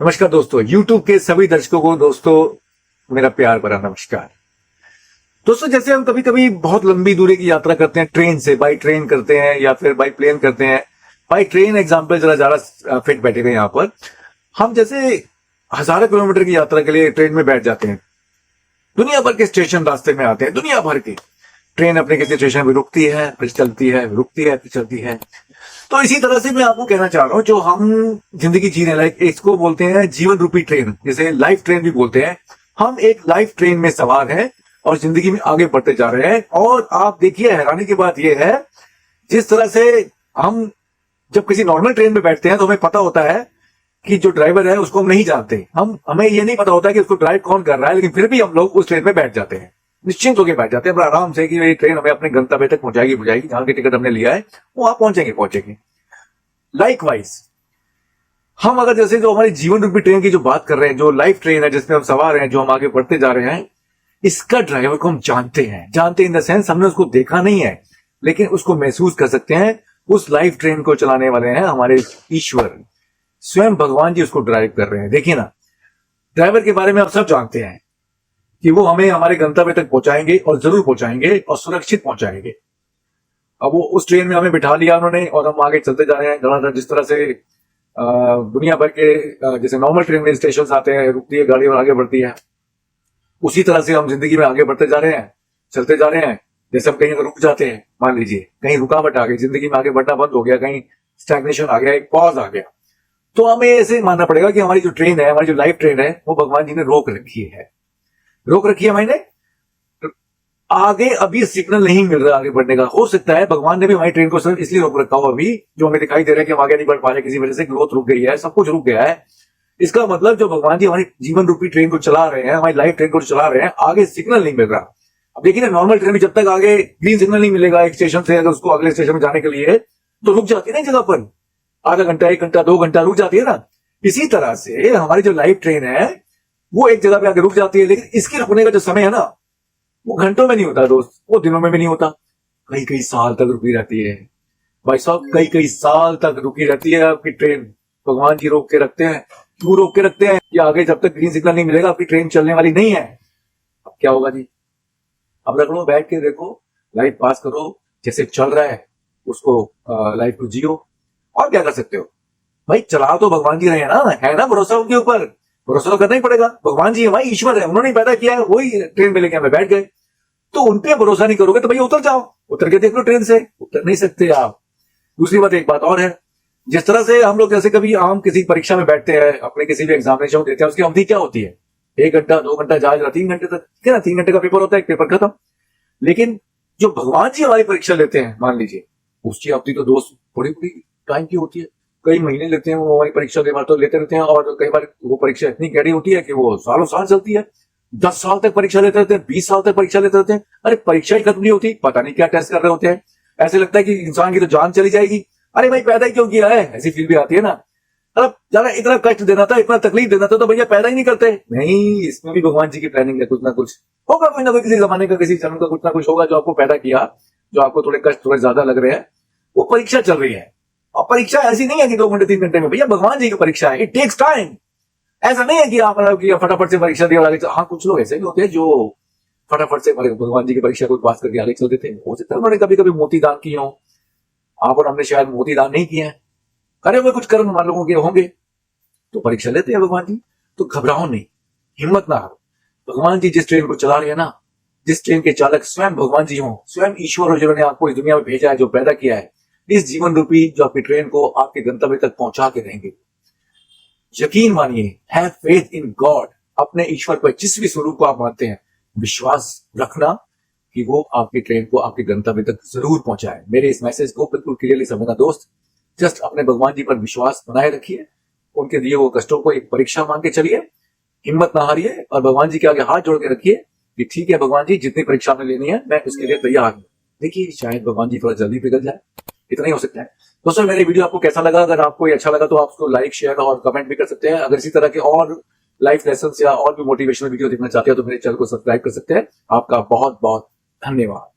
नमस्कार दोस्तों, YouTube के सभी दर्शकों को दोस्तों मेरा प्यार भरा नमस्कार। दोस्तों, जैसे हम कभी कभी बहुत लंबी दूरी की यात्रा करते हैं, ट्रेन से, बाई ट्रेन करते हैं या फिर बाई प्लेन करते हैं। बाई ट्रेन एग्जाम्पल जरा ज्यादा फिट बैठेगा यहाँ पर। हम जैसे हजारों किलोमीटर की यात्रा के लिए ट्रेन में बैठ जाते हैं। दुनिया भर के स्टेशन रास्ते में आते हैं, दुनिया भर के। ट्रेन अपने किसी स्टेशन पे रुकती है, फिर चलती है, रुकती है, फिर चलती है। तो इसी तरह से मैं आपको कहना चाह रहा हूं, जो हम जिंदगी जी रहे हैं, इसको बोलते हैं जीवन रूपी ट्रेन, जिसे लाइफ ट्रेन भी बोलते हैं। हम एक लाइफ ट्रेन में सवार हैं और जिंदगी में आगे बढ़ते जा रहे हैं। और आप देखिए, हैरानी की बात यह है, जिस तरह से हम जब किसी नॉर्मल ट्रेन में बैठते हैं तो हमें पता होता है कि जो ड्राइवर है उसको हम नहीं जानते। हमें ये नहीं पता होता कि उसको ड्राइव कौन कर रहा है, लेकिन फिर भी हम लोग उस ट्रेन में बैठ जाते हैं, निश्चिंत होकर बैठ जाते हैं बड़ा आराम से कि ये ट्रेन हमें अपने गंतव्य तक पहुंचाएगी, जहां की टिकट हमने लिया है वो आप पहुंचेंगे। लाइकवाइज हम अगर जैसे जो हमारी जीवन रूपी ट्रेन की जो बात कर रहे हैं, जो लाइफ ट्रेन है जिसमें हम सवार हैं, जो हम आगे बढ़ते जा रहे हैं, इसका ड्राइवर को हम जानते इन द सेंस हमने उसको देखा नहीं है, लेकिन उसको महसूस कर सकते हैं। उस लाइफ ट्रेन को चलाने वाले हैं हमारे ईश्वर, स्वयं भगवान जी उसको ड्राइव कर रहे हैं। देखिए ना, ड्राइवर के बारे में आप सब जानते हैं कि वो हमें हमारे गंतव्य तक पहुंचाएंगे और जरूर पहुंचाएंगे और सुरक्षित पहुंचाएंगे। अब वो उस ट्रेन में हमें बिठा लिया उन्होंने और हम आगे चलते जा रहे हैं। धड़ाधड़ जिस तरह से दुनिया भर के जैसे नॉर्मल ट्रेन में स्टेशन आते हैं, रुकती है गाड़ी और आगे बढ़ती है, उसी तरह से हम जिंदगी में आगे बढ़ते जा रहे हैं, चलते जा रहे हैं। जैसे हम कहीं रुक जाते हैं, मान लीजिए कहीं रुकावट आ गई, जिंदगी में आगे बढ़ना बंद हो गया, कहीं स्टैग्नेशन आ गया, एक पॉज आ गया, तो हमें ऐसे मानना पड़ेगा कि हमारी जो ट्रेन है, हमारी जो लाइफ ट्रेन है, वो भगवान जी ने रोक रखी है मैंने आगे अभी सिग्नल नहीं मिल रहा आगे बढ़ने का। हो सकता है भगवान ने भी हमारी ट्रेन को सिर्फ इसलिए रोक रखा हो अभी, जो हमें दिखाई दे रहा है कि हम आगे नहीं बढ़ पा रहे, किसी वजह से ग्रोथ रुक गई है, सब कुछ रुक गया है। इसका मतलब जो भगवान जी हमारी जीवन रूपी ट्रेन को चला रहे हैं, हमारी लाइफ ट्रेन को चला रहे हैं, आगे सिग्नल नहीं मिल रहा। अब देखिए ना, नॉर्मल ट्रेन में जब तक आगे ग्रीन सिग्नल नहीं मिलेगा एक स्टेशन से, अगर उसको अगले स्टेशन में जाने के लिए, तो रुक जाती है ना जगह पर, आधा घंटा, 1 घंटा, 2 घंटा रुक जाती है ना। इसी तरह से हमारी जो लाइफ ट्रेन है वो एक जगह पे आके रुक जाती है, लेकिन इसके रुकने का जो समय है ना, वो घंटों में नहीं होता दोस्त, वो दिनों में भी नहीं होता, कई कई साल तक रुकी रहती है भाई साहब, कई कई साल तक रुकी रहती है आपकी ट्रेन। भगवान जी रोक के रखते हैं। क्यों रोक के रखते हैं? कि आगे जब तक ग्रीन सिग्नल नहीं मिलेगा आपकी ट्रेन चलने वाली नहीं है। अब क्या होगा जी? अब रख लो, बैठ के देखो, लाइफ पास करो, जैसे चल रहा है उसको लाइफ को जियो। और क्या कर सकते हो भाई? चला तो भगवान जी रहे हैं ना, है ना भरोसा उनके ऊपर, भरोसा तो करना ही पड़ेगा। भगवान जी हमारे ईश्वर है, उन्होंने पैदा किया है, वही ट्रेन में लेके हमें बैठ गए। तो उनपे भरोसा नहीं करोगे तो भैया उतर जाओ, उतर के देख लो ट्रेन से। उतर नहीं सकते आप। दूसरी बात, एक बात और है, जिस तरह से हम लोग जैसे कभी आम किसी परीक्षा में बैठते हैं, अपने किसी भी एग्जामिनेशन देते हैं, उसकी अवधि क्या होती है? 1 घंटा, 2 घंटा, ज्यादा 3 घंटे तक, ठीक है ना? 3 घंटे का पेपर होता है, एक पेपर खत्म। लेकिन जो भगवान जी हमारी परीक्षा लेते हैं, मान लीजिए, उसकी अवधि तो दोस्त बड़ी बड़ी टाइम की होती है, कई महीने लेते हैं वो हमारी परीक्षा, कई बार तो लेते रहते हैं। और कई बार वो परीक्षा इतनी गहरी होती है कि वो सालों साल चलती है, 10 साल तक परीक्षा लेते रहते हैं, 20 साल तक परीक्षा लेते रहते हैं। अरे परीक्षा ही खत्म नहीं होती, पता नहीं क्या टेस्ट कर रहे होते हैं। ऐसे लगता है कि इंसान की तो जान चली जाएगी। अरे भाई पैदा ही क्यों किया है? ऐसी फील भी आती है ना। अब ज्यादा इतना कष्ट देना था, इतना तकलीफ देना था, तो भैया पैदा ही नहीं करते। नहीं, इसमें भी भगवान जी की प्लानिंग है, कुछ ना कुछ होगा, कोई ना कोई किसी जमाने का, किसी जन्म का कुछ ना कुछ होगा जो आपको पैदा किया, जो आपको थोड़े कष्ट थोड़े ज्यादा लग रहे हैं। वो परीक्षा चल रही है, और परीक्षा ऐसी नहीं है कि 2 घंटे 3 घंटे में, भैया भगवान जी की परीक्षा है, इट टेक्स टाइम। ऐसा नहीं है कि आप मतलब कि फटाफट से परीक्षा दी और आगे हाँ, कुछ लोग ऐसे भी होते हैं जो फटाफट से भगवान जी की परीक्षा को पास करके आगे चल देते हैं। हो सकता है उन्होंने कभी कभी मोती दान किए हो, आप और हमने शायद मोती दान नहीं किए हैं, करे हुए कुछ कर्म मान लोगों के होंगे, तो परीक्षा लेते हैं भगवान जी। तो घबराओ नहीं, हिम्मत ना हारो। भगवान जी जिस ट्रेन को चला रहे हैं ना, जिस ट्रेन के चालक स्वयं भगवान जी हो, स्वयं ईश्वर हो, जिन्होंने आपको इस दुनिया में भेजा है, जो पैदा किया है, इस जीवन रूपी जो आपकी ट्रेन को आपके गंतव्य तक पहुंचा के रहेंगे। यकीन मानिए, हैव फेथ इन गॉड। अपने ईश्वर पर, जिस भी स्वरूप को आप मानते हैं, विश्वास रखना कि वो आपकी ट्रेन को आपके गंतव्य तक जरूर पहुंचाए। मेरे इस मैसेज को बिल्कुल क्लियरली समझना दोस्त। जस्ट अपने भगवान जी पर विश्वास बनाए रखिए, उनके दिए वो कष्टों को एक परीक्षा मान के चलिए, हिम्मत ना हारिए, और भगवान जी के आगे हाथ जोड़ के रखिए कि ठीक है भगवान जी, जितनी परीक्षा में लेनी है मैं उसके लिए तैयार हूं। देखिए, शायद भगवान जी थोड़ा जल्दी पिघल जाए, इतना ही हो सकता है। दोस्तों, मेरे वीडियो आपको कैसा लगा? अगर आपको ये अच्छा लगा तो आप उसको लाइक, शेयर और कमेंट भी कर सकते हैं। अगर इसी तरह के और लाइफ लेसन या और भी मोटिवेशनल वीडियो देखना चाहते हैं तो मेरे चैनल को सब्सक्राइब कर सकते हैं। आपका बहुत बहुत धन्यवाद।